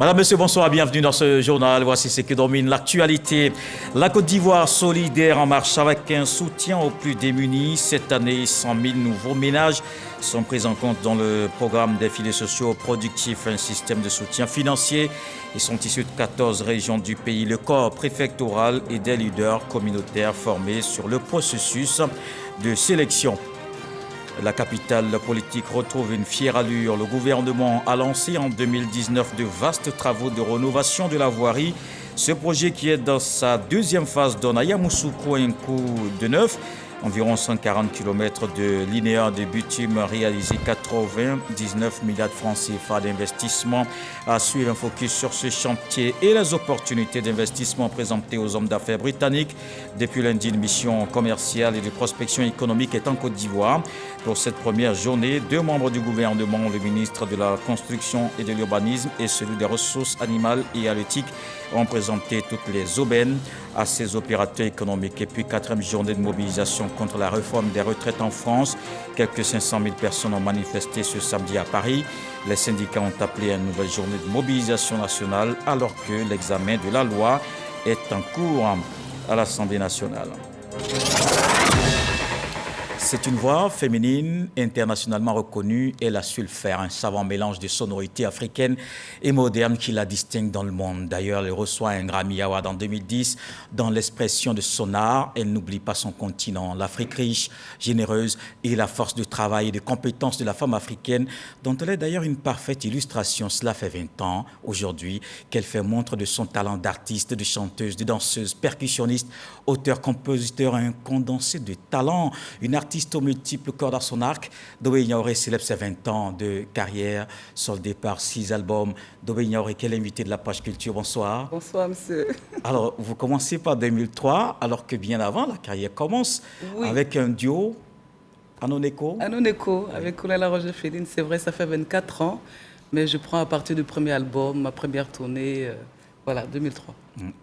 Madame, Monsieur, bonsoir, bienvenue dans ce journal. Voici ce qui domine l'actualité. La Côte d'Ivoire solidaire en marche avec un soutien aux plus démunis. Cette année, 100 000 nouveaux ménages sont pris en compte dans le programme des filets sociaux productifs, un système de soutien financier. Ils sont issus de 14 régions du pays. Le corps préfectoral et des leaders communautaires formés sur le processus de sélection. La capitale politique retrouve une fière allure. Le gouvernement a lancé en 2019 de vastes travaux de rénovation de la voirie. Ce projet qui est dans sa deuxième phase donne à Yamoussoukro un coût de neuf. Environ 140 km de linéaire de bitume réalisé, 99 milliards de francs CFA d'investissement. À suivre un focus sur ce chantier et les opportunités d'investissement présentées aux hommes d'affaires britanniques. Depuis lundi, une mission commerciale et de prospection économique est en Côte d'Ivoire. Pour cette première journée, 2 membres du gouvernement, le ministre de la Construction et de l'Urbanisme et celui des Ressources animales et halieutiques, ont présenté toutes les aubaines à ces opérateurs économiques. Et puis, 4e journée de mobilisation contre la réforme des retraites en France. Quelques 500 000 personnes ont manifesté ce samedi à Paris. Les syndicats ont appelé à une nouvelle journée de mobilisation nationale alors que l'examen de la loi est en cours à l'Assemblée nationale. C'est une voix féminine internationalement reconnue. Elle a su le faire, un savant mélange de sonorités africaines et modernes qui la distingue dans le monde. D'ailleurs, elle reçoit un Grammy Award en 2010. Dans l'expression de son art, elle n'oublie pas son continent, l'Afrique riche, généreuse et la force de travail et de compétences de la femme africaine, dont elle est d'ailleurs une parfaite illustration. Cela fait 20 ans aujourd'hui qu'elle fait montre de son talent d'artiste, de chanteuse, de danseuse, percussionniste, auteur, compositeur, un condensé de talent, une artiste aux multiples cordes à son arc. Dobé Niaouré célèbre ses 20 ans de carrière, soldé par 6 albums. Dobé Niaouré, quel invité de la page culture, bonsoir. Bonsoir, monsieur. Alors, vous commencez par 2003, alors que bien avant, la carrière commence avec un duo, Anoneko. Anoneko, avec Koulela Roger-Féline, c'est vrai, ça fait 24 ans, mais je prends à partir du premier album, ma première tournée, voilà, 2003.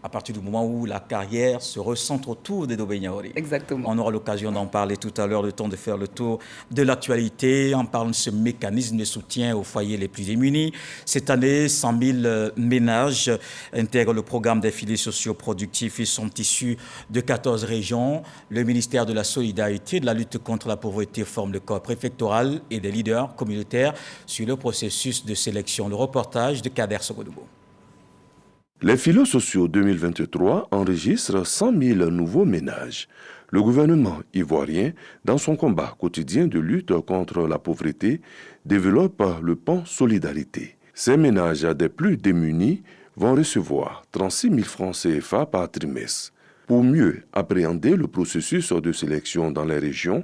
À partir du moment où la carrière se recentre autour de Dobé Niaouré. Exactement. On aura l'occasion d'en parler tout à l'heure, le temps de faire le tour de l'actualité, en parlant de ce mécanisme de soutien aux foyers les plus démunis. Cette année, 100 000 ménages intègrent le programme des filets sociaux productifs. Ils sont issus de 14 régions. Le ministère de la Solidarité et de la lutte contre la pauvreté forme le corps préfectoral et des leaders communautaires sur le processus de sélection. Le reportage de Kader Sogodougou. Les filets sociaux 2023 enregistrent 100 000 nouveaux ménages. Le gouvernement ivoirien, dans son combat quotidien de lutte contre la pauvreté, développe le pan Solidarité. Ces ménages des plus démunis vont recevoir 36 000 francs CFA par trimestre. Pour mieux appréhender le processus de sélection dans les régions,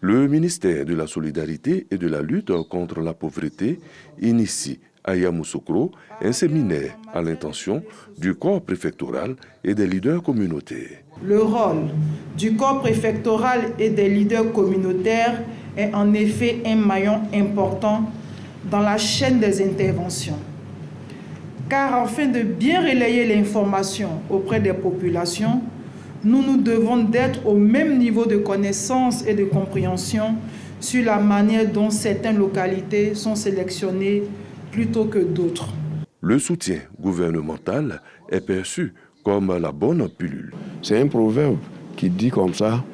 le ministère de la Solidarité et de la lutte contre la pauvreté initie à Yamoussoukro un séminaire à l'intention du corps préfectoral et des leaders communautaires. Le rôle du corps préfectoral et des leaders communautaires est en effet un maillon important dans la chaîne des interventions. Car afin de bien relayer l'information auprès des populations, nous devons d'être au même niveau de connaissance et de compréhension sur la manière dont certaines localités sont sélectionnées plutôt que d'autres. Le soutien gouvernemental est perçu comme la bonne pilule. C'est un proverbe qui dit comme ça,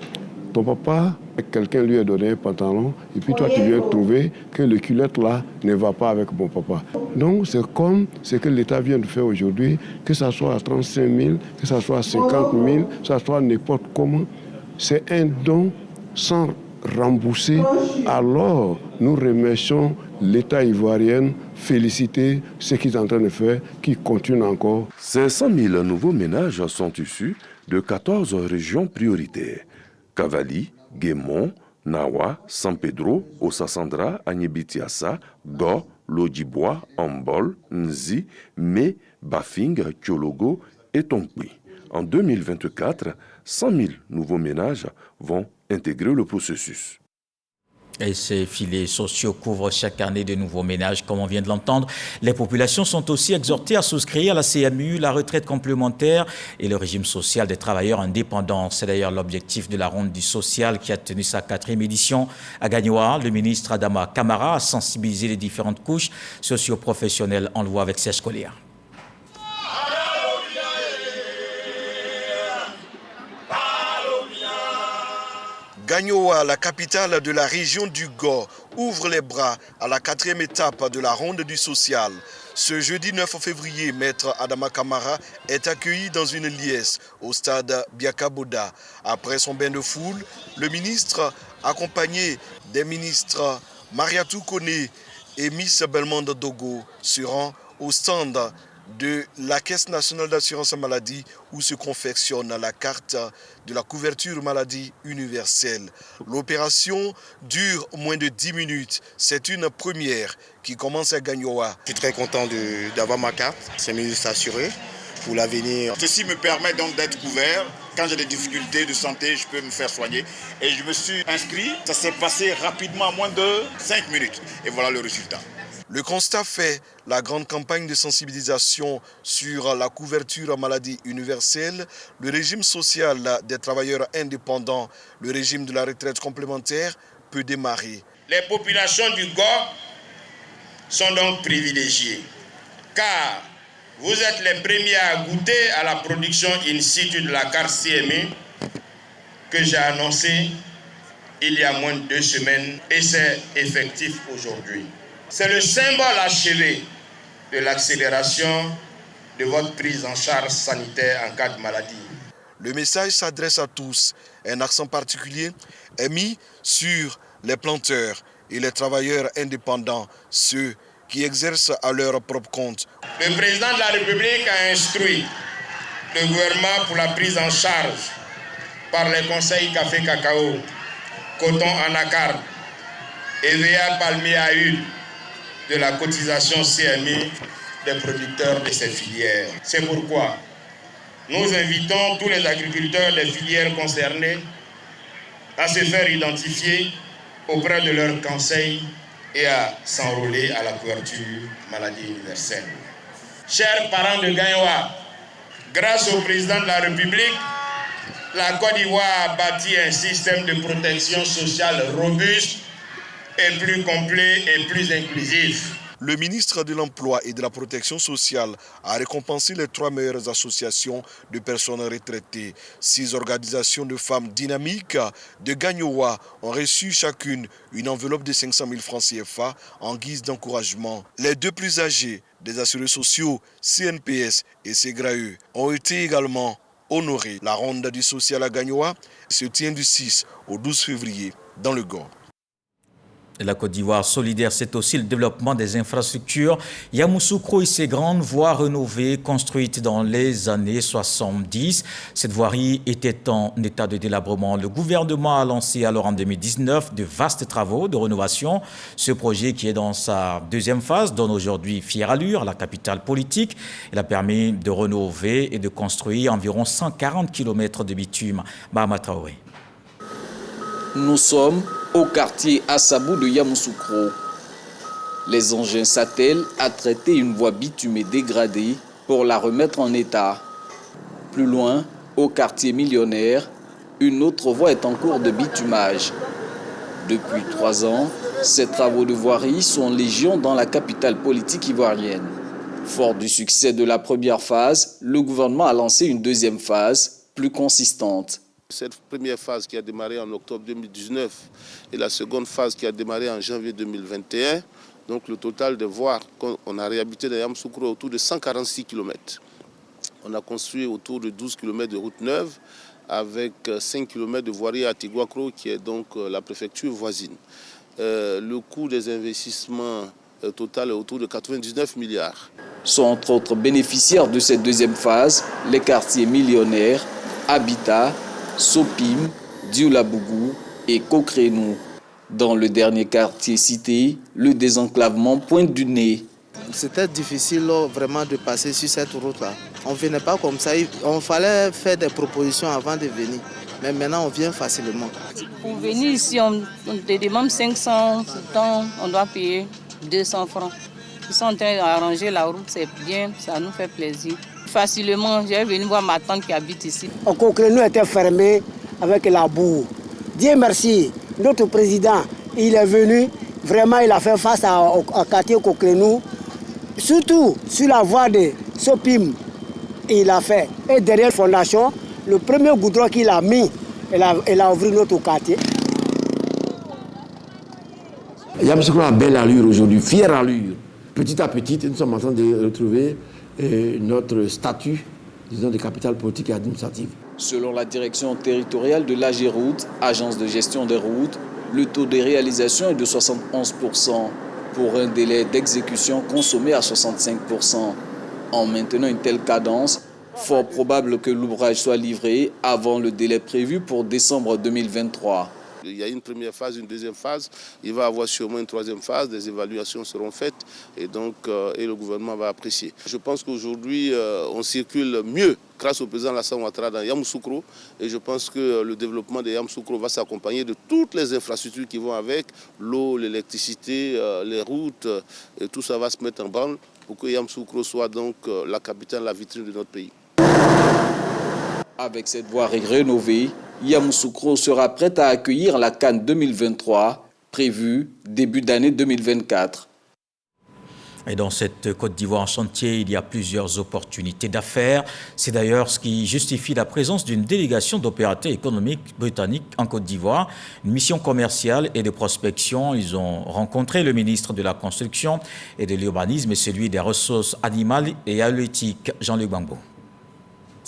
ton papa, quelqu'un lui a donné un pantalon et puis toi tu viens trouver que le culotte là ne va pas avec mon papa. Donc c'est comme ce que l'État vient de faire aujourd'hui, que ça soit à 35 000, que ça soit à 50 000, que ça soit n'importe comment. C'est un don sans rembourser. Alors nous remercions l'État ivoirien, féliciter ce qu'ils sont en train de faire, qui continue encore. Ces 100 000 nouveaux ménages sont issus de 14 régions prioritaires. Cavali, Guémon, Nawa, San Pedro, Ossasandra, Agnébitiassa, Go, Lodjibois, Ambol, Nzi, Mé, Bafing, Tchologo et Tonkwi. En 2024, 100 000 nouveaux ménages vont intégrer le processus. Et ces filets sociaux couvrent chaque année de nouveaux ménages, comme on vient de l'entendre. Les populations sont aussi exhortées à souscrire à la CMU, la retraite complémentaire et le régime social des travailleurs indépendants. C'est d'ailleurs l'objectif de la ronde du social qui a tenu sa 4e édition à Gagnoa. Le ministre Adama Kamara a sensibilisé les différentes couches socio-professionnelles. On le voit avec Serge Collier. Gagnoa, la capitale de la région du Go, ouvre les bras à la 4e étape de la ronde du social. Ce jeudi 9 février, Maître Adama Kamara est accueilli dans une liesse au stade Biakaboda. Après son bain de foule, le ministre, accompagné des ministres Mariatou Kone et Miss Belmondo Dogo, se rend au stand de la Caisse nationale d'assurance maladie où se confectionne la carte de la couverture maladie universelle. L'opération dure moins de 10 minutes. C'est une première qui commence à Gagnoa. Je suis très content d'avoir ma carte. C'est mieux de s'assurer pour l'avenir. Ceci me permet donc d'être couvert. Quand j'ai des difficultés de santé, je peux me faire soigner. Et je me suis inscrit. Ça s'est passé rapidement, en moins de 5 minutes. Et voilà le résultat. Le constat fait, la grande campagne de sensibilisation sur la couverture maladie universelle, le régime social des travailleurs indépendants, le régime de la retraite complémentaire peut démarrer. Les populations du GOR sont donc privilégiées, car vous êtes les premiers à goûter à la production in situ de la carte CMU que j'ai annoncée il y a moins de 2 semaines et c'est effectif aujourd'hui. C'est le symbole achevé de l'accélération de votre prise en charge sanitaire en cas de maladie. Le message s'adresse à tous. Un accent particulier est mis sur les planteurs et les travailleurs indépendants, ceux qui exercent à leur propre compte. Le président de la République a instruit le gouvernement pour la prise en charge par les conseils café cacao, coton anacarde, EVA palmier à huile, de la cotisation CMI des producteurs de ces filières. C'est pourquoi nous invitons tous les agriculteurs des filières concernées à se faire identifier auprès de leurs conseils et à s'enrôler à la couverture maladie universelle. Chers parents de Gagnoa, grâce au président de la République, la Côte d'Ivoire a bâti un système de protection sociale robuste et plus complet et plus inclusif. Le ministre de l'Emploi et de la Protection sociale a récompensé les 3 meilleures associations de personnes retraitées. 6 organisations de femmes dynamiques de Gagnoa ont reçu chacune une enveloppe de 500 000 francs CFA en guise d'encouragement. Les 2 plus âgés des assurés sociaux, CNPS et CGRAE, ont été également honorés. La ronde du social à Gagnoa se tient du 6 au 12 février dans le Gord. La Côte d'Ivoire solidaire, c'est aussi le développement des infrastructures. Yamoussoukro et ses grandes voies rénovées construites dans les années 70. Cette voirie était en état de délabrement. Le gouvernement a lancé alors en 2019 de vastes travaux de rénovation. Ce projet qui est dans sa 2e phase donne aujourd'hui fière allure à la capitale politique. Il a permis de rénover et de construire environ 140 km de bitume. Bahama Traoré. Nous sommes au quartier Assabou de Yamoussoukro. Les engins s'attellent à traiter une voie bitumée dégradée pour la remettre en état. Plus loin, au quartier Millionnaire, une autre voie est en cours de bitumage. Depuis 3 ans, ces travaux de voirie sont légion dans la capitale politique ivoirienne. Fort du succès de la première phase, le gouvernement a lancé une 2e phase, plus consistante. Cette première phase qui a démarré en octobre 2019 et la seconde phase qui a démarré en janvier 2021, donc le total de voies qu'on a réhabilité dans Yamoussoukro autour de 146 km. On a construit autour de 12 km de route neuve avec 5 km de voirie à Tiguakro qui est donc la préfecture voisine. Le coût des investissements total est autour de 99 milliards. Sont entre autres bénéficiaires de cette 2e phase les quartiers Millionnaires, Habitat, Sopim, Dioulabougou et Kokrenou. Dans le dernier quartier cité, le désenclavement pointe du nez. C'était difficile vraiment de passer sur cette route-là. On ne venait pas comme ça, on fallait faire des propositions avant de venir. Mais maintenant, on vient facilement. Pour venir ici, on te demande 500, pourtant on doit payer 200 francs. Ils sont en train d'arranger la route, c'est bien, ça nous fait plaisir. Facilement, j'ai venu voir ma tante qui habite ici. Kokrenou était fermé avec la boue. Dieu merci, notre président, il est venu, vraiment il a fait face au quartier Kokrenou, surtout sur la voie de Sopim, il a fait. Et derrière la fondation, le premier goudron qu'il a mis, il a ouvert notre quartier. Yamoussoukro a belle allure aujourd'hui, fière allure. Petit à petit, nous sommes en train de retrouver notre statut, disons, de capitale politique et administrative. Selon la direction territoriale de l'AGEROUTE, agence de gestion des routes, le taux de réalisation est de 71% pour un délai d'exécution consommé à 65%. En maintenant une telle cadence, fort probable que l'ouvrage soit livré avant le délai prévu pour décembre 2023. Il y a une première phase, une deuxième phase. Il va y avoir sûrement une troisième phase. Des évaluations seront faites et donc le gouvernement va apprécier. Je pense qu'aujourd'hui, on circule mieux grâce au président Alassane Ouattara dans Yamoussoukro. Et je pense que le développement de Yamoussoukro va s'accompagner de toutes les infrastructures qui vont avec, l'eau, l'électricité, les routes. Et tout ça va se mettre en branle pour que Yamoussoukro soit donc la capitale, la vitrine de notre pays. Avec cette voirie rénovée, Yamoussoukro sera prête à accueillir la CAN 2023, prévue début d'année 2024. Et dans cette Côte d'Ivoire en chantier, il y a plusieurs opportunités d'affaires. C'est d'ailleurs ce qui justifie la présence d'une délégation d'opérateurs économiques britanniques en Côte d'Ivoire. Une mission commerciale et de prospection. Ils ont rencontré le ministre de la Construction et de l'Urbanisme et celui des Ressources animales et halieutiques, Jean-Luc Gbangbo.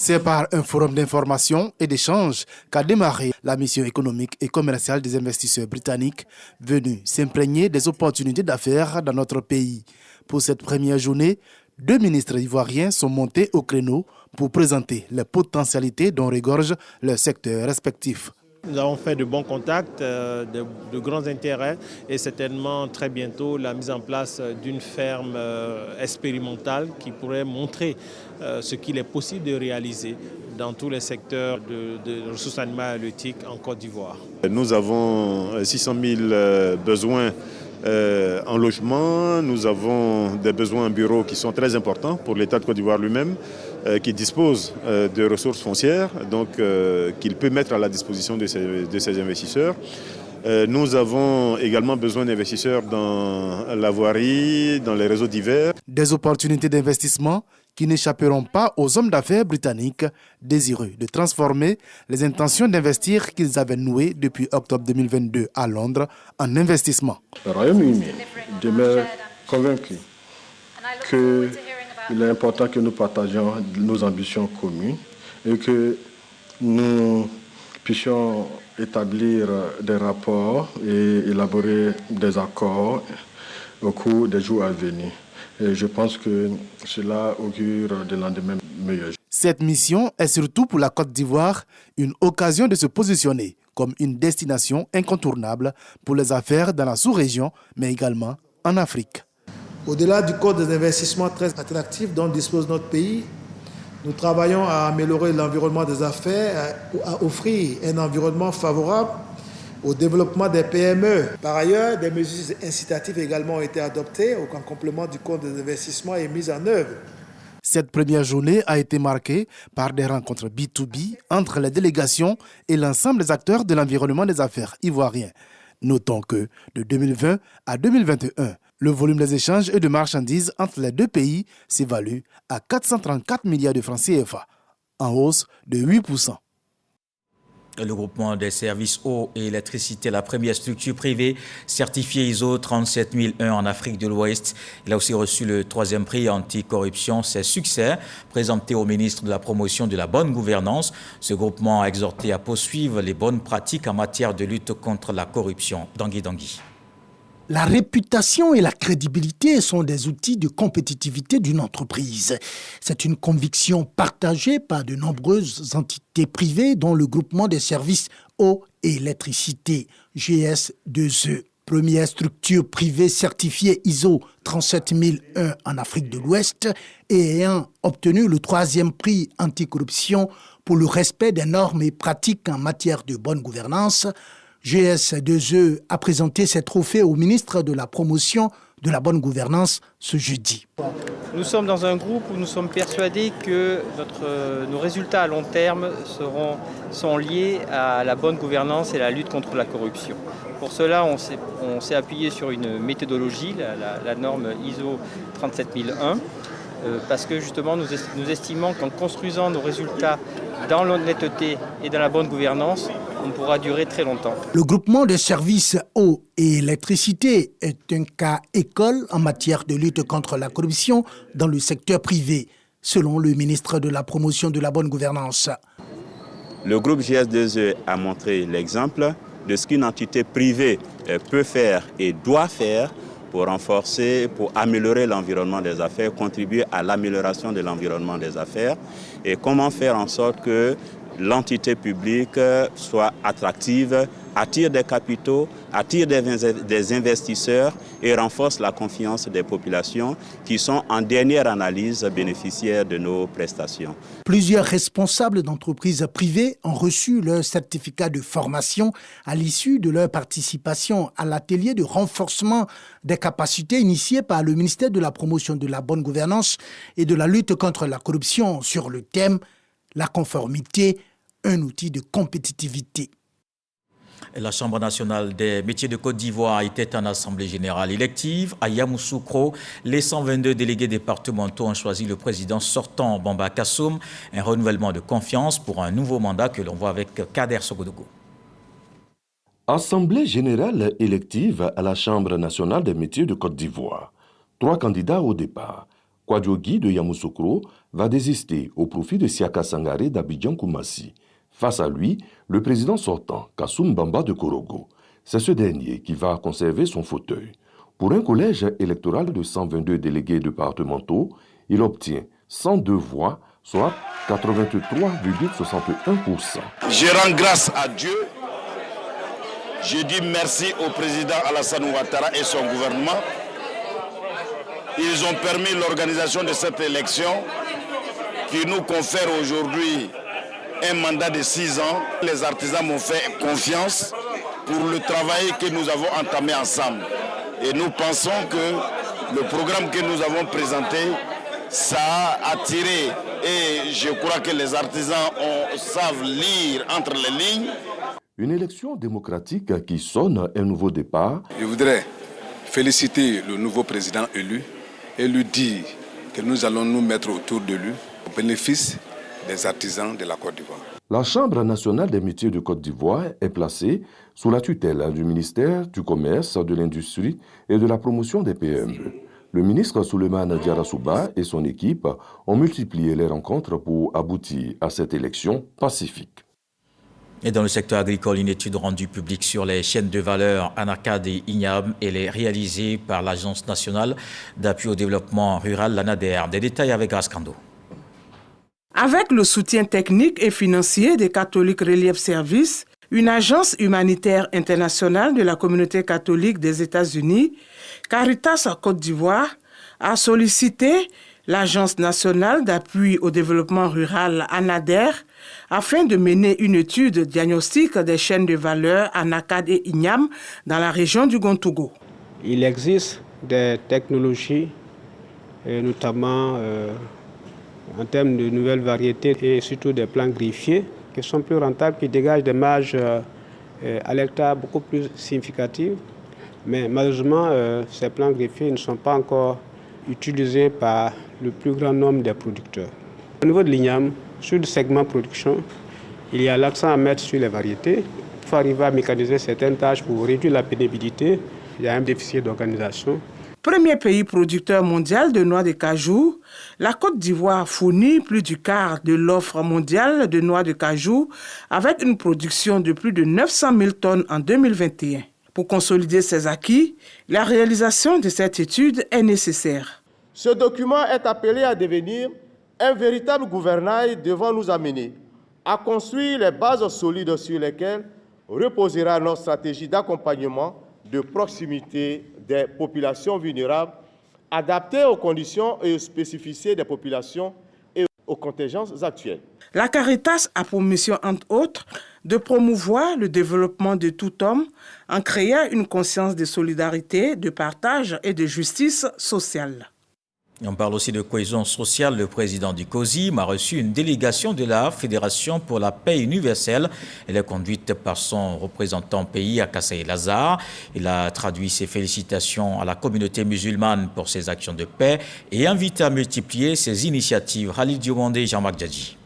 C'est par un forum d'information et d'échange qu'a démarré la mission économique et commerciale des investisseurs britanniques venus s'imprégner des opportunités d'affaires dans notre pays. Pour cette première journée, 2 ministres ivoiriens sont montés au créneau pour présenter les potentialités dont regorgent leurs secteurs respectifs. Nous avons fait de bons contacts, de grands intérêts et certainement très bientôt la mise en place d'une ferme expérimentale qui pourrait montrer ce qu'il est possible de réaliser dans tous les secteurs de ressources animales et halieutiques en Côte d'Ivoire. Nous avons 600 000 besoins en logement, nous avons des besoins en bureaux qui sont très importants pour l'État de Côte d'Ivoire lui-même, qui dispose de ressources foncières, donc qu'il peut mettre à la disposition de ses investisseurs. Nous avons également besoin d'investisseurs dans la voirie, dans les réseaux divers. Des opportunités d'investissement qui n'échapperont pas aux hommes d'affaires britanniques désireux de transformer les intentions d'investir qu'ils avaient nouées depuis octobre 2022 à Londres en investissement. Le Royaume-Uni demeure convaincu qu'il est important que nous partagions nos ambitions communes et que nous puissions établir des rapports et élaborer des accords au cours des jours à venir. Et je pense que cela augure des lendemains meilleurs. Cette mission est surtout pour la Côte d'Ivoire une occasion de se positionner comme une destination incontournable pour les affaires dans la sous-région, mais également en Afrique. Au-delà du code des investissements très attractif dont dispose notre pays, nous travaillons à améliorer l'environnement des affaires, à offrir un environnement favorable au développement des PME. Par ailleurs, des mesures incitatives également ont été adoptées en complément du compte des investissements et mises en œuvre. Cette première journée a été marquée par des rencontres B2B entre les délégations et l'ensemble des acteurs de l'environnement des affaires ivoiriens. Notons que de 2020 à 2021, le volume des échanges et de marchandises entre les deux pays s'évalue à 434 milliards de francs CFA, en hausse de 8%. Le groupement des services eau et électricité, la première structure privée certifiée ISO 37001 en Afrique de l'Ouest. Il a aussi reçu le 3e prix anti-corruption. Ses succès, présenté au ministre de la Promotion de la bonne gouvernance. Ce groupement a exhorté à poursuivre les bonnes pratiques en matière de lutte contre la corruption. Dangui. La réputation et la crédibilité sont des outils de compétitivité d'une entreprise. C'est une conviction partagée par de nombreuses entités privées, dont le groupement des services eau et électricité, GS2E. Première structure privée certifiée ISO 37001 en Afrique de l'Ouest et ayant obtenu le 3e prix anticorruption pour le respect des normes et pratiques en matière de bonne gouvernance, GS2E a présenté ses trophées au ministre de la Promotion de la bonne gouvernance ce jeudi. Nous sommes dans un groupe où nous sommes persuadés que nos résultats à long terme sont liés à la bonne gouvernance et à la lutte contre la corruption. Pour cela, on s'est appuyé sur une méthodologie, la norme ISO 37001, parce que justement nous estimons qu'en construisant nos résultats dans l'honnêteté et dans la bonne gouvernance, on pourra durer très longtemps. Le groupement de services eau et électricité est un cas école en matière de lutte contre la corruption dans le secteur privé, selon le ministre de la Promotion de la bonne gouvernance. Le groupe GS2E a montré l'exemple de ce qu'une entité privée peut faire et doit faire pour renforcer, pour améliorer l'environnement des affaires, contribuer à l'amélioration de l'environnement des affaires et comment faire en sorte que l'entité publique soit attractive, attire des capitaux, attire des investisseurs et renforce la confiance des populations qui sont en dernière analyse bénéficiaires de nos prestations. Plusieurs responsables d'entreprises privées ont reçu leur certificat de formation à l'issue de leur participation à l'atelier de renforcement des capacités initié par le ministère de la Promotion de la bonne gouvernance et de la lutte contre la corruption sur le thème « La conformité, un outil de compétitivité ». La Chambre nationale des métiers de Côte d'Ivoire était en assemblée générale élective. À Yamoussoukro, les 122 délégués départementaux ont choisi le président sortant, Bamba Kassoum, un renouvellement de confiance pour un nouveau mandat que l'on voit avec Kader Sogodogo. Assemblée générale élective à la Chambre nationale des métiers de Côte d'Ivoire. 3 candidats au départ. Kwadjo Guy de Yamoussoukro va désister au profit de Siaka Sangaré d'Abidjan Koumassi. Face à lui, le président sortant, Kassoum Bamba de Korogo. C'est ce dernier qui va conserver son fauteuil. Pour un collège électoral de 122 délégués départementaux, il obtient 102 voix, soit 83,61%. Je rends grâce à Dieu. Je dis merci au président Alassane Ouattara et son gouvernement. Ils ont permis l'organisation de cette élection qui nous confère aujourd'hui un mandat de 6 ans. Les artisans m'ont fait confiance pour le travail que nous avons entamé ensemble. Et nous pensons que le programme que nous avons présenté, ça a attiré. Et je crois que les artisans savent lire entre les lignes. Une élection démocratique qui sonne un nouveau départ. Je voudrais féliciter le nouveau président élu et lui dire que nous allons nous mettre autour de lui au bénéfice des artisans de la Côte d'Ivoire. La Chambre nationale des métiers de Côte d'Ivoire est placée sous la tutelle du ministère du Commerce, de l'Industrie et de la Promotion des PME. Le ministre Souleymane Diarra-Souba et son équipe ont multiplié les rencontres pour aboutir à cette élection pacifique. Et dans le secteur agricole, une étude rendue publique sur les chaînes de valeur Anacad et Ignam, elle est réalisée par l'Agence nationale d'appui au développement rural, l'ANADER. Des détails avec Ascando. Avec le soutien technique et financier des Catholiques Relief Service, une agence humanitaire internationale de la communauté catholique des États-Unis, Caritas Côte d'Ivoire, a sollicité l'Agence nationale d'appui au développement rural ANADER afin de mener une étude diagnostique des chaînes de valeur Anacad et Ignam dans la région du Gontougo. Il existe des technologies, notamment en termes de nouvelles variétés et surtout des plants greffiers qui sont plus rentables, qui dégagent des marges à l'hectare beaucoup plus significatives. Mais malheureusement, ces plants greffiers ne sont pas encore utilisés par le plus grand nombre des producteurs. Au niveau de l'Ignam, sur le segment production, il y a l'accent à mettre sur les variétés. Il faut arriver à mécaniser certaines tâches pour réduire la pénibilité. Il y a un déficit d'organisation. Premier pays producteur mondial de noix de cajou, la Côte d'Ivoire fournit plus du quart de l'offre mondiale de noix de cajou avec une production de plus de 900 000 tonnes en 2021. Pour consolider ces acquis, la réalisation de cette étude est nécessaire. Ce document est appelé à devenir un véritable gouvernail devant nous amener à construire les bases solides sur lesquelles reposera notre stratégie d'accompagnement de proximité des populations vulnérables, adaptées aux conditions et aux spécificités des populations et aux contingences actuelles. La Caritas a pour mission, entre autres, de promouvoir le développement de tout homme en créant une conscience de solidarité, de partage et de justice sociale. Et on parle aussi de cohésion sociale. Le président du COSIM a reçu une délégation de la Fédération pour la paix universelle. Elle est conduite par son représentant pays, Akasaï Lazare. Il a traduit ses félicitations à la communauté musulmane pour ses actions de paix et invité à multiplier ses initiatives. Khalid Diomandé et Jean-Marc Djadji.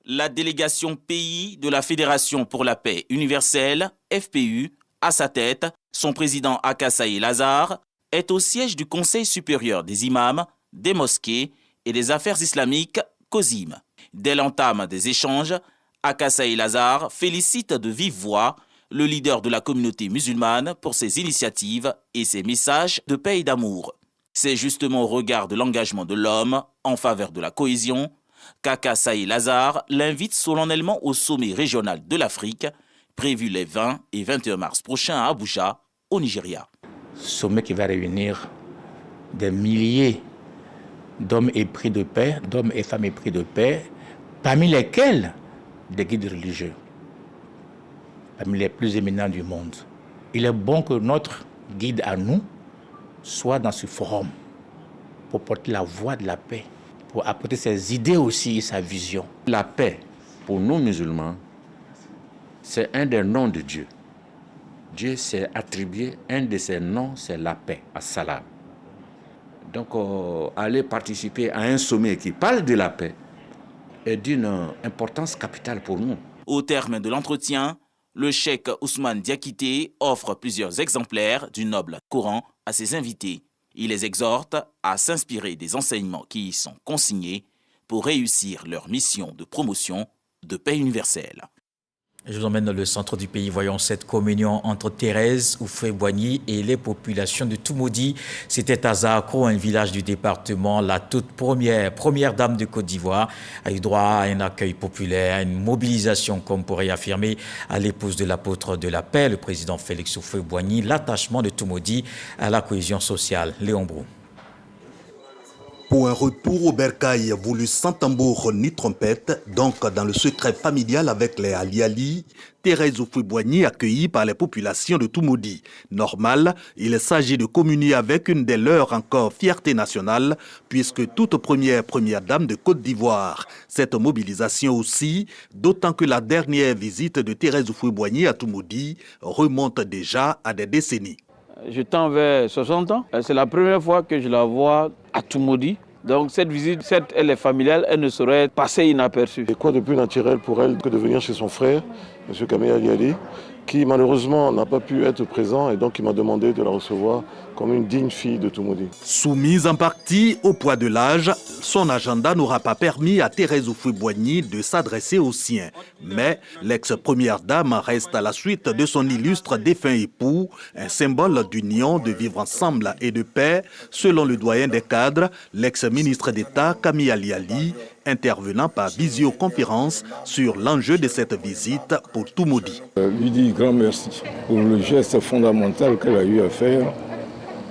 La délégation pays de la Fédération pour la paix universelle, FPU, à sa tête, son président Akassaï Lazare, est au siège du Conseil supérieur des imams, des mosquées et des affaires islamiques, COSIM. Dès l'entame des échanges, Akassaï Lazare félicite de vive voix le leader de la communauté musulmane pour ses initiatives et ses messages de paix et d'amour. C'est justement au regard de l'engagement de l'homme en faveur de la cohésion qu'Akassaï Lazare l'invite solennellement au sommet régional de l'Afrique, prévu les 20 et 21 mars prochains à Abuja, au Nigeria. Sommet qui va réunir des milliers d'hommes épris de paix, d'hommes et femmes épris de paix, parmi lesquels des guides religieux, parmi les plus éminents du monde. Il est bon que notre guide à nous soit dans ce forum pour porter la voix de la paix, pour apporter ses idées aussi et sa vision. La paix, pour nous musulmans, c'est un des noms de Dieu. Dieu s'est attribué, un de ses noms, c'est la paix, as-salam. Donc, aller participer à un sommet qui parle de la paix est d'une importance capitale pour nous. Au terme de l'entretien, le cheikh Ousmane Diakité offre plusieurs exemplaires du noble Coran à ses invités. Il les exhorte à s'inspirer des enseignements qui y sont consignés pour réussir leur mission de promotion de paix universelle. Je vous emmène dans le centre du pays. Voyons cette communion entre Thérèse Houphouët-Boigny et les populations de Toumoudi. C'était à Zaakro, un village du département. La toute première dame de Côte d'Ivoire a eu droit à un accueil populaire, à une mobilisation, comme pour réaffirmer à l'épouse de l'apôtre de la paix, le président Félix Houphouët-Boigny, l'attachement de Toumoudi à la cohésion sociale. Léon Brou. Pour un retour au bercail voulu sans tambour ni trompette, donc dans le secret familial avec les Ali, Thérèse Houphouët-Boigny accueillie par les populations de Toumoudi. Normal, il s'agit de communier avec une des leurs encore fierté nationale, puisque toute première dame de Côte d'Ivoire. Cette mobilisation aussi, d'autant que la dernière visite de Thérèse Houphouët-Boigny à Toumoudi remonte déjà à des décennies. Je tends vers 60 ans. C'est la première fois que je la vois à Toumoudi. Donc cette visite, certes, elle est familiale, elle ne saurait passer inaperçue. Et quoi de plus naturel pour elle que de venir chez son frère, M. Kamé Ali, qui malheureusement n'a pas pu être présent et donc il m'a demandé de la recevoir comme une digne fille de Toumoudi. Soumise en partie au poids de l'âge, son agenda n'aura pas permis à Thérèse Houphouët-Boigny de s'adresser aux siens. Mais l'ex-première dame reste à la suite de son illustre défunt époux, un symbole d'union, de vivre ensemble et de paix, selon le doyen des cadres, l'ex-ministre d'État Kamé Ali, intervenant par visioconférence sur l'enjeu de cette visite pour Toumoudi. Lui dis grand merci pour le geste fondamental qu'elle a eu à faire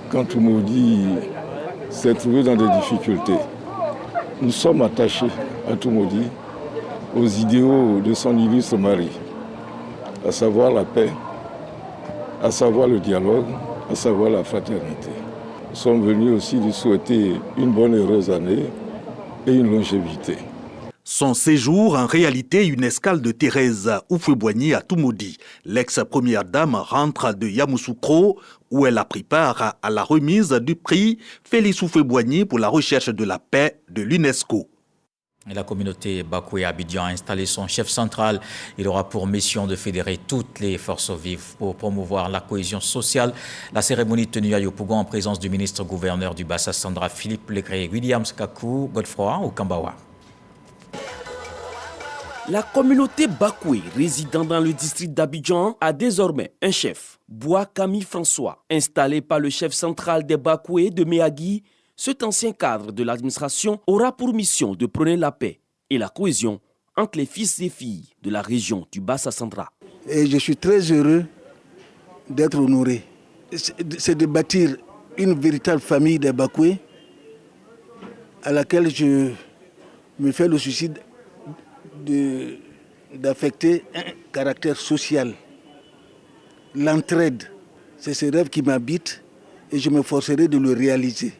quand Toumoudi s'est trouvé dans des difficultés. Nous sommes attachés à Toumoudi, aux idéaux de son illustre mari, à savoir la paix, à savoir le dialogue, à savoir la fraternité. Nous sommes venus aussi lui souhaiter une bonne heureuse année et une longévité. Son séjour, en réalité, une escale de Thérèse Houphouët-Boigny à Toumoudi. L'ex-première dame rentre de Yamoussoukro, où elle a pris part à la remise du prix Félix Houphouët-Boigny pour la recherche de la paix de l'UNESCO. La communauté Bakoué Abidjan a installé son chef central. Il aura pour mission de fédérer toutes les forces vives pour promouvoir la cohésion sociale. La cérémonie tenue à Yopougon en présence du ministre-gouverneur du Bassa-Sandra, Philippe Legré, Williams Kakou, Godefroy au Kambawa. La communauté Bakoué résidant dans le district d'Abidjan a désormais un chef, Bois Camille François. Installé par le chef central des Bakoué de Méagui, cet ancien cadre de l'administration aura pour mission de prôner la paix et la cohésion entre les fils et filles de la région du Bassa-Sandra. Et je suis très heureux d'être honoré. C'est de bâtir une véritable famille des Bakoué à laquelle je me fais le souci d'affecter un caractère social. L'entraide, c'est ce rêve qui m'habite et je m'efforcerai de le réaliser.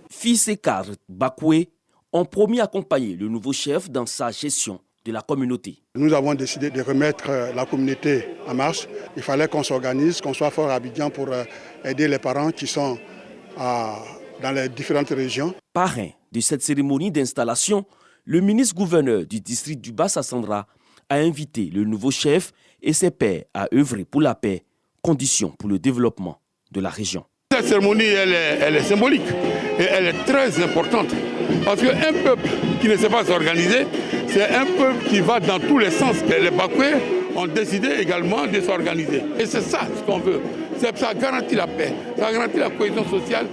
Fils et cadres Bakoué ont promis accompagner le nouveau chef dans sa gestion de la communauté. Nous avons décidé de remettre la communauté en marche. Il fallait qu'on s'organise, qu'on soit fort à Abidjan pour aider les parents qui sont dans les différentes régions. Parrain de cette cérémonie d'installation, Le ministre-gouverneur du district du Bas-Sassandra a invité le nouveau chef et ses pairs à œuvrer pour la paix, condition pour le développement de la région. Cette cérémonie, elle est symbolique et elle est très importante. Parce qu'un peuple qui ne sait pas s'organiser, c'est un peuple qui va dans tous les sens. Les Bakoués ont décidé également de s'organiser. Et c'est ça ce qu'on veut. Ça garantit la paix, ça garantit la cohésion sociale.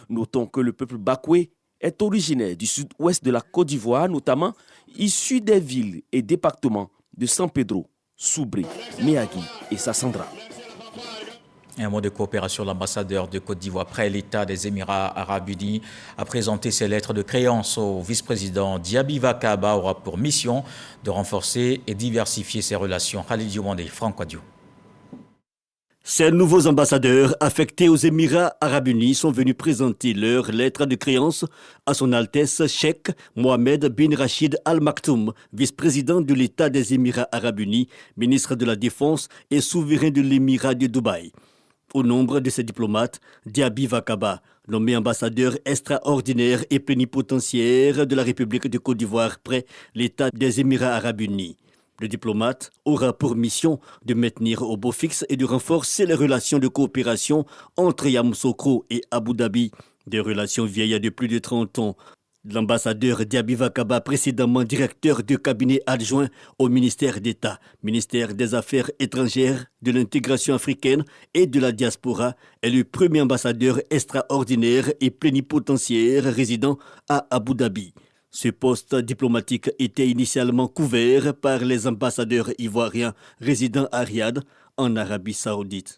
Notons que le peuple Bakoué est originaire du sud-ouest de la Côte d'Ivoire, notamment issu des villes et départements de San Pedro, Soubré, Méagui et Sassandra. Un mot de coopération, l'ambassadeur de Côte d'Ivoire près l'État des Émirats Arabes Unis a présenté ses lettres de créance au vice-président Diaby Vakaba, aura pour mission de renforcer et diversifier ses relations. Khalid Diomandé, Franck Wadiou. Ces nouveaux ambassadeurs affectés aux Émirats Arabes Unis sont venus présenter leur lettre de créance à son Altesse Cheikh Mohamed bin Rachid Al Maktoum, vice-président de l'État des Émirats Arabes Unis, ministre de la Défense et souverain de l'Émirat de Dubaï. Au nombre de ces diplomates, Diaby Vakaba, nommé ambassadeur extraordinaire et plénipotentiaire de la République de Côte d'Ivoire près l'État des Émirats Arabes Unis. Le diplomate aura pour mission de maintenir au beau fixe et de renforcer les relations de coopération entre Yamoussoukro et Abu Dhabi, des relations vieilles de plus de 30 ans. L'ambassadeur Diaby Vakaba, précédemment directeur de cabinet adjoint au ministère d'État, ministère des Affaires étrangères, de l'intégration africaine et de la diaspora, est le premier ambassadeur extraordinaire et plénipotentiaire résidant à Abu Dhabi. Ce poste diplomatique était initialement couvert par les ambassadeurs ivoiriens résidant à Riyad, en Arabie Saoudite.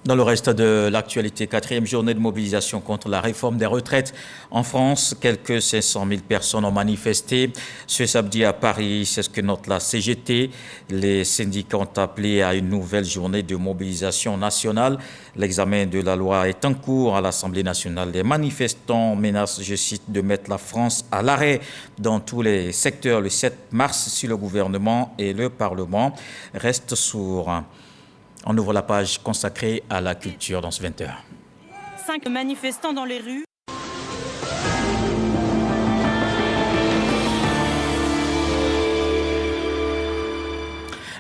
Dans le reste de l'actualité, 4e journée de mobilisation contre la réforme des retraites. En France, quelques 500 000 personnes ont manifesté ce samedi à Paris. C'est ce que note la CGT. Les syndicats ont appelé à une nouvelle journée de mobilisation nationale. L'examen de la loi est en cours à l'Assemblée nationale. Les manifestants menacent, je cite, de mettre la France à l'arrêt dans tous les secteurs le 7 mars si le gouvernement et le Parlement restent sourds. On ouvre la page consacrée à la culture dans ce 20h. 5 manifestants dans les rues.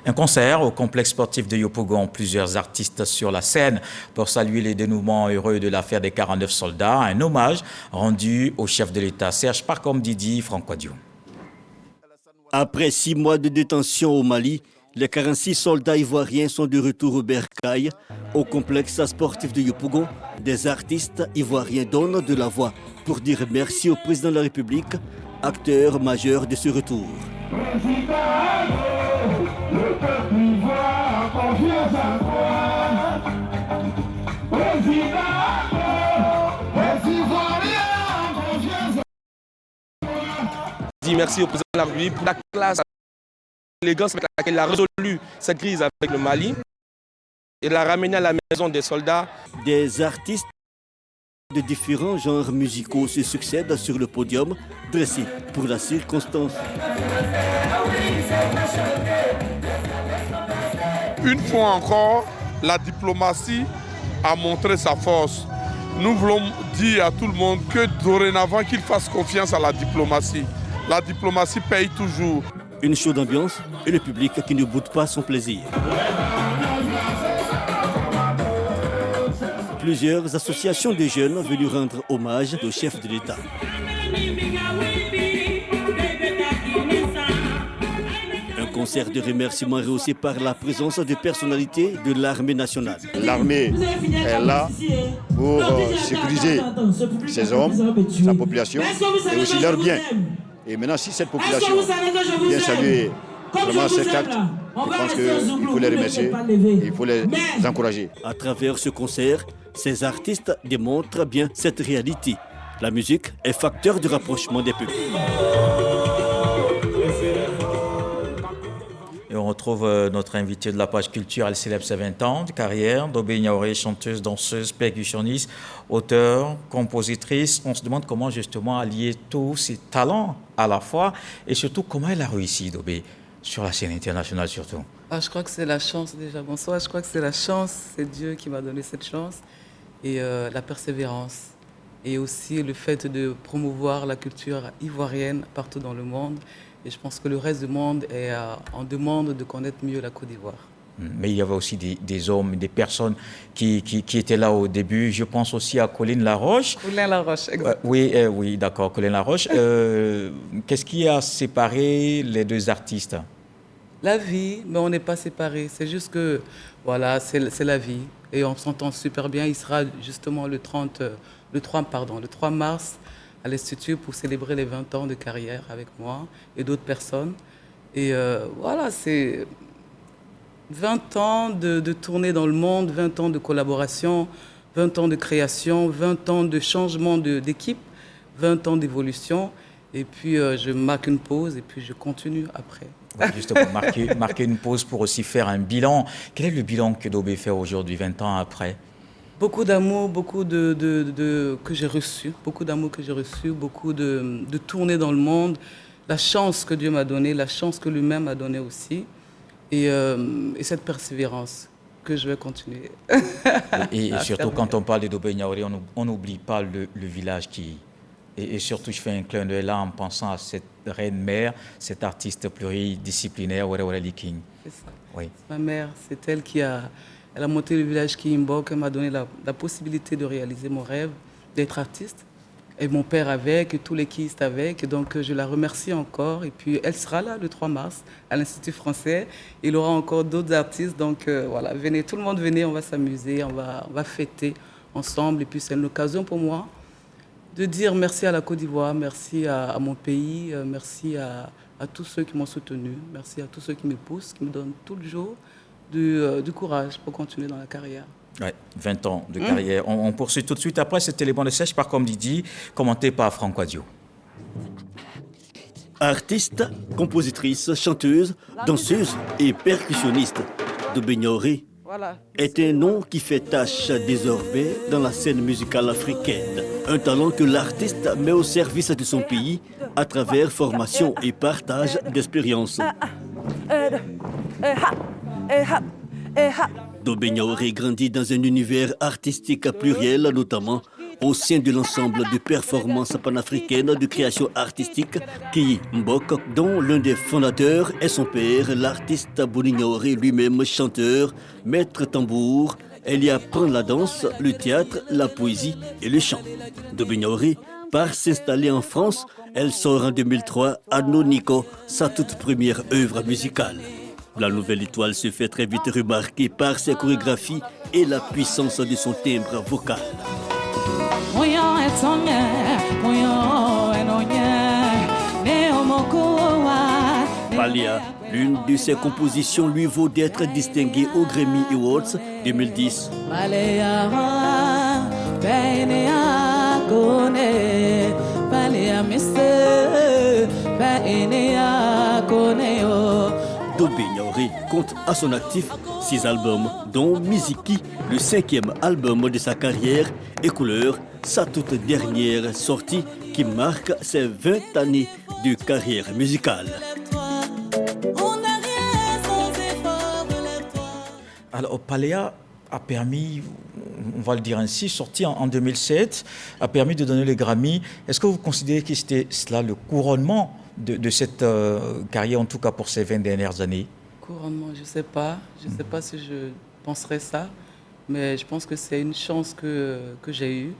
Un concert au complexe sportif de Yopougon. Plusieurs artistes sur la scène pour saluer les dénouements heureux de l'affaire des 49 soldats. Un hommage rendu au chef de l'État, Serge Parcom Didi, Franck Wadiou. Après 6 mois de détention au Mali, les 46 soldats ivoiriens sont de retour au Bercail. Au complexe sportif de Yopougon, des artistes ivoiriens donnent de la voix pour dire merci au président de la République, acteur majeur de ce retour. Merci au président de la République pour la classe, l'élégance avec laquelle il a résolu cette crise avec le Mali et l'a ramené à la maison des soldats. Des artistes de différents genres musicaux se succèdent sur le podium, dressés pour la circonstance. Une fois encore, la diplomatie a montré sa force. Nous voulons dire à tout le monde que dorénavant qu'il fasse confiance à la diplomatie. La diplomatie paye toujours. Une chaude ambiance et le public qui ne boude pas son plaisir. Plusieurs associations de jeunes venus rendre hommage au chef de l'État. Un concert de remerciements rehaussé par la présence de personnalités de l'armée nationale. L'armée est là pour sécuriser ses hommes, sa population et aussi leurs biens. Et maintenant, si cette population vient saluer vraiment cet acte, je pense qu'il faut les remercier et il faut les encourager. À travers ce concert, ces artistes démontrent bien cette réalité. La musique est facteur de rapprochement des peuples. Et on retrouve notre invitée de la page culture. Elle célèbre ses 20 ans de carrière. Dobé Niaoré, chanteuse, danseuse, percussionniste, auteure, compositrice. On se demande comment justement allier tous ses talents à la fois et surtout comment elle a réussi, Dobé, sur la scène internationale surtout. Je crois que c'est la chance déjà. Bonsoir, je crois que c'est la chance. C'est Dieu qui m'a donné cette chance et la persévérance. et aussi le fait de promouvoir la culture ivoirienne partout dans le monde. Et je pense que le reste du monde est en demande de connaître mieux la Côte d'Ivoire. Mais il y avait aussi des hommes, des personnes qui étaient là au début. Je pense aussi à Colline Laroche. Colline Laroche, exactement. Oui, d'accord, Colline Laroche. Qu'est-ce qui a séparé les deux artistes? La vie, mais on n'est pas séparés. C'est juste que, voilà, c'est la vie. Et on s'entend super bien. Il sera justement le 3 mars à l'Institut pour célébrer les 20 ans de carrière avec moi et d'autres personnes. Et voilà, c'est 20 ans de tournée dans le monde, 20 ans de collaboration, 20 ans de création, 20 ans de changement d'équipe, 20 ans d'évolution. Et puis, je marque une pause et puis je continue après. Oui, justement, marquer une pause pour aussi faire un bilan. Quel est le bilan que Dobé fait aujourd'hui, 20 ans après? Beaucoup d'amour, beaucoup que j'ai reçu, beaucoup d'amour que j'ai reçu, beaucoup de tournées dans le monde, la chance que Dieu m'a donnée, la chance que lui-même m'a donnée aussi, et cette persévérance que je vais continuer. Et surtout, quand on parle de Dobé Niaouré, on n'oublie pas le village qui... Et surtout, je fais un clin d'œil là en pensant à cette reine-mère, cette artiste pluridisciplinaire, Wéré Liking. C'est ça. Oui. Ma mère, c'est elle qui a monté le village Kimbok, elle m'a donné la possibilité de réaliser mon rêve d'être artiste. Et mon père avec, et tous les quistes avec. Et donc, je la remercie encore. Et puis, elle sera là le 3 mars à l'Institut français. Il y aura encore d'autres artistes. Donc, voilà, venez, tout le monde venez, on va s'amuser, on va fêter ensemble. Et puis, c'est une occasion pour moi de dire merci à la Côte d'Ivoire, merci à mon pays, merci à tous ceux qui m'ont soutenu, merci à tous ceux qui me poussent, qui me donnent tout le jour du courage pour continuer dans la carrière. Ouais, 20 ans de carrière. On poursuit tout de suite après cet élément de sèche par Comme Didi, commenté par Franck Adio. Artiste, compositrice, chanteuse, danseuse et percussionniste, Dobé Niaouré est un nom qui fait tache désormais dans la scène musicale africaine. Un talent que l'artiste met au service de son pays à travers formation et partage d'expériences. Dobé Niaouré grandit dans un univers artistique pluriel, notamment au sein de l'ensemble de performances panafricaines de création artistique Kiyi Mbok, dont l'un des fondateurs est son père, l'artiste Boni Niaouré, lui-même chanteur, maître tambour. Elle y apprend la danse, le théâtre, la poésie et le chant. Dobé Niaouré part s'installer en France. Elle sort en 2003 Anno Nico, sa toute première œuvre musicale. La nouvelle étoile se fait très vite remarquer par ses chorégraphies et la puissance de son timbre vocal. Palia, l'une de ses compositions lui vaut d'être distinguée au Grammy Awards 2010. Dobé Niaouré compte à son actif 6 albums, dont Miziki, le 5e album de sa carrière, et Couleur, sa toute dernière sortie qui marque ses 20 années de carrière musicale. Alors, Paléa a permis, on va le dire ainsi, sorti en 2007, a permis de donner les Grammy. Est-ce que vous considérez que c'était cela le couronnement de cette carrière, en tout cas pour ces 20 dernières années? Couronnement, je ne sais pas. Je ne sais pas si je penserais ça. Mais je pense que c'est une chance que j'ai eue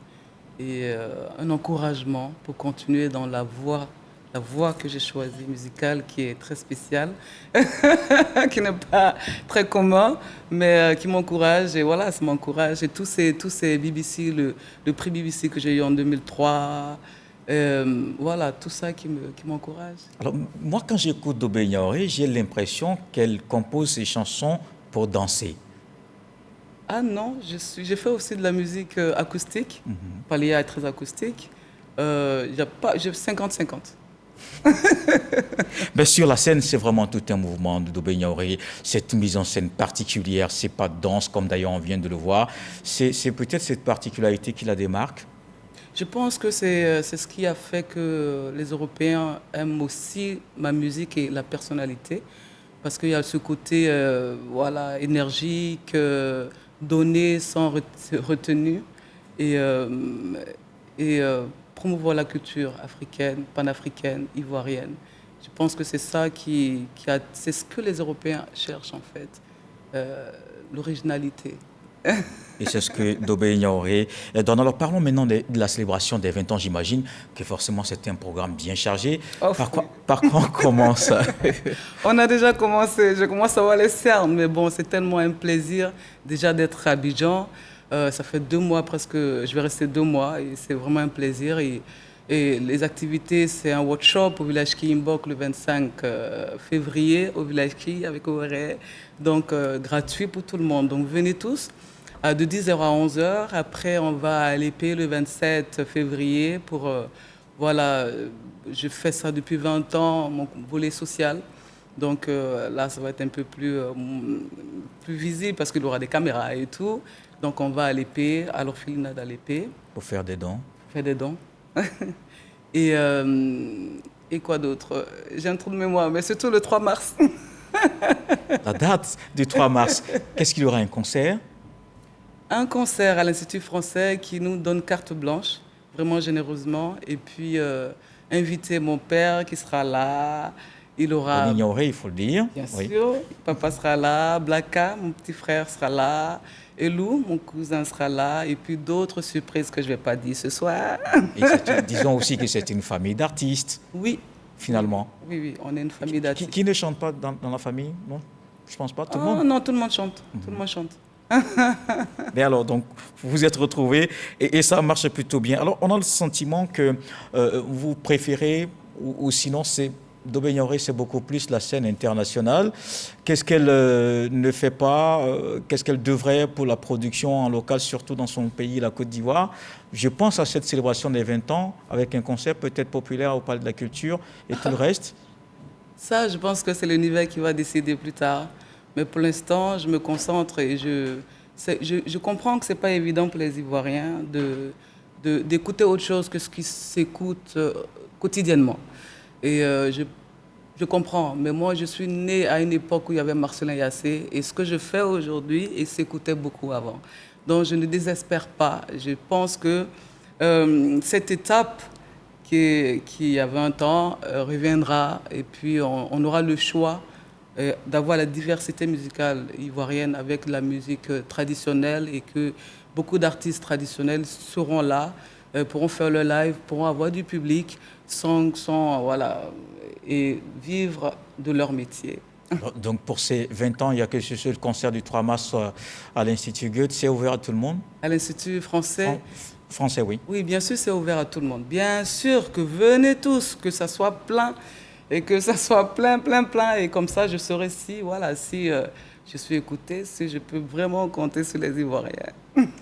et un encouragement pour continuer dans la voie que j'ai choisie musicale, qui est très spéciale, qui n'est pas très commun, mais qui m'encourage. Et voilà, ça m'encourage. Et tous ces BBC, le prix BBC que j'ai eu en 2003, voilà, tout ça qui m'encourage. Alors, moi, quand j'écoute Dobé Niaouré, j'ai l'impression qu'elle compose ses chansons pour danser. Ah non, j'ai fait aussi de la musique acoustique. Paléa est très acoustique. J'ai 50-50. Mais sur la scène, c'est vraiment tout un mouvement de Dobé Niaouré. Cette mise en scène particulière, c'est pas de danse comme d'ailleurs on vient de le voir. C'est peut-être cette particularité qui la démarque. Je pense que c'est ce qui a fait que les Européens aiment aussi ma musique et la personnalité. Parce qu'il y a ce côté voilà, énergique, donné sans retenue. Et et promouvoir la culture africaine, panafricaine, ivoirienne. Je pense que c'est ça c'est ce que les Européens cherchent en fait, l'originalité. Et c'est ce que Dobé Niaouré donne. Alors parlons maintenant de la célébration des 20 ans. J'imagine que forcément c'était un programme bien chargé. Par quoi on commence? On a déjà commencé, je commence à voir les cernes, mais bon, c'est tellement un plaisir déjà d'être à Abidjan. Ça fait 2 mois presque, je vais rester 2 mois et c'est vraiment un plaisir. Et les activités, c'est un workshop au village Kiimbok le 25 février, au village Ki avec Ouéré, donc gratuit pour tout le monde. Donc venez tous. De 10h à 11h. Après, on va à l'épée le 27 février pour... voilà, je fais ça depuis 20 ans, mon volet social. Donc là, ça va être un peu plus visible parce qu'il y aura des caméras et tout. Donc on va à l'épée, à l'orphelinat à l'épée. Pour faire des dons. Faire des dons. Et quoi d'autre? J'ai un trou de mémoire, mais surtout le 3 mars. La date du 3 mars. Qu'est-ce qu'il y aura, un concert? Un concert à l'Institut français qui nous donne carte blanche, vraiment généreusement. Et puis, inviter mon père qui sera là. Il aura... On ignorait, il faut le dire. Bien sûr. Papa sera là. Blaka, mon petit frère, sera là. Elou, mon cousin, sera là. Et puis d'autres surprises que je ne vais pas dire ce soir. Et disons aussi que c'est une famille d'artistes. Oui. Finalement. Oui, on est une famille d'artistes. Qui ne chante pas dans la famille? Non, je ne pense pas. Tout le monde? Non, tout le monde chante. Tout le monde chante. Mais alors, donc, vous vous êtes retrouvés et ça marche plutôt bien. Alors, on a le sentiment que vous préférez, ou sinon, Dobé Niaouré, c'est beaucoup plus la scène internationale. Qu'est-ce qu'elle ne fait pas? Qu'est-ce qu'elle devrait pour la production en local, surtout dans son pays, la Côte d'Ivoire? Je pense à cette célébration des 20 ans avec un concert peut-être populaire au Palais de la Culture et tout le reste. Ça, je pense que c'est l'univers qui va décider plus tard. Mais pour l'instant, je me concentre et je comprends que ce n'est pas évident pour les Ivoiriens d'écouter autre chose que ce qui s'écoute quotidiennement. Et je comprends, mais moi, je suis née à une époque où il y avait Marcelin Yassé, et ce que je fais aujourd'hui, il s'écoutait beaucoup avant. Donc, je ne désespère pas. Je pense que cette étape qui a 20 ans reviendra, et puis on aura le choix d'avoir la diversité musicale ivoirienne avec la musique traditionnelle, et que beaucoup d'artistes traditionnels seront là, pourront faire le live, pourront avoir du public voilà, et vivre de leur métier. Donc pour ces 20 ans, il y a que ce seul concert du 3 mars à l'Institut Goethe. C'est ouvert à tout le monde? À l'Institut français? Français, oui. Oui, bien sûr, c'est ouvert à tout le monde. Bien sûr que venez tous, que ça soit plein, et que ça soit plein. Et comme ça, je saurai si je suis écouté, si je peux vraiment compter sur les Ivoiriens.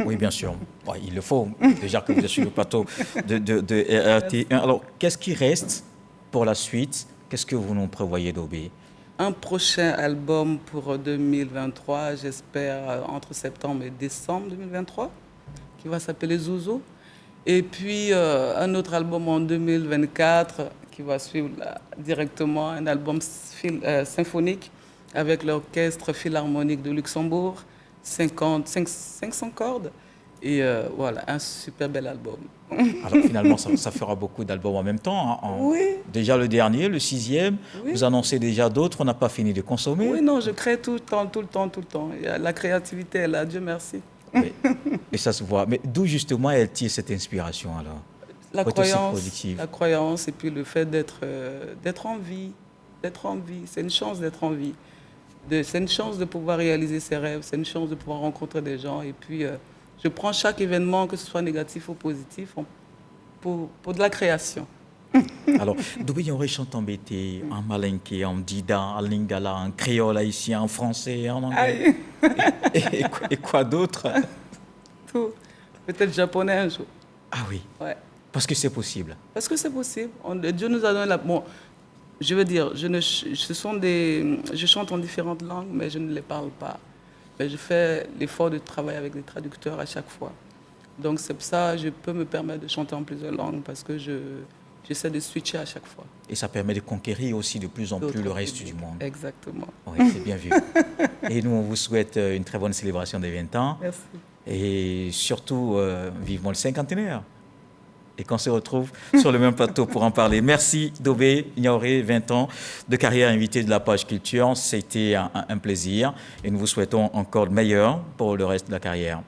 Oui, bien sûr. Ouais, il le faut. Déjà que vous êtes sur le plateau de RT1. Alors, qu'est-ce qui reste pour la suite? Qu'est-ce que vous nous prévoyez, Dobé? Un prochain album pour 2023, j'espère entre septembre et décembre 2023, qui va s'appeler Zouzou. Et puis, un autre album en 2024 qui va suivre directement, un album symphonique avec l'Orchestre Philharmonique de Luxembourg, 500 cordes. Et voilà, un super bel album. Alors finalement, ça fera beaucoup d'albums en même temps. Oui. Déjà le dernier, le 6e, oui. Vous annoncez déjà d'autres, on n'a pas fini de consommer. Oui, non, je crée tout le temps. La créativité est là, Dieu merci. Oui. Et ça se voit. Mais d'où justement elle tire cette inspiration alors? La croyance et puis le fait d'être en vie. C'est une chance d'être en vie. C'est une chance de pouvoir réaliser ses rêves, c'est une chance de pouvoir rencontrer des gens. Et puis, je prends chaque événement, que ce soit négatif ou positif, pour de la création. Alors, Dobé Niaouré chante en bété, en malinké, en dida, en lingala, en créole haïtien, en français, en anglais. Et quoi d'autre? Tout. Peut-être japonais un jour. Ah oui? Ouais. Parce que c'est possible. Parce que c'est possible. Dieu nous a donné la... Bon, je veux dire, je chante en différentes langues, mais je ne les parle pas. Mais je fais l'effort de travailler avec des traducteurs à chaque fois. Donc c'est pour ça que je peux me permettre de chanter en plusieurs langues, parce que j'essaie de switcher à chaque fois. Et ça permet de conquérir aussi de plus en plus le reste du monde. Exactement. Oui, c'est bien vu. Et nous, on vous souhaite une très bonne célébration des 20 ans. Merci. Et surtout, vivement le cinquantenaire. et qu'on se retrouve sur le même plateau pour en parler. Merci Dobé Niaoré, 20 ans de carrière invité de la page culture. C'était un plaisir et nous vous souhaitons encore le meilleur pour le reste de la carrière.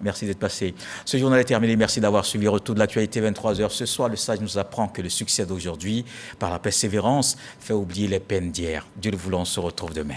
Merci d'être passé. Ce journal est terminé. Merci d'avoir suivi. Retour de l'actualité 23h. Ce soir, le sage nous apprend que le succès d'aujourd'hui, par la persévérance, fait oublier les peines d'hier. Dieu le voulant, on se retrouve demain.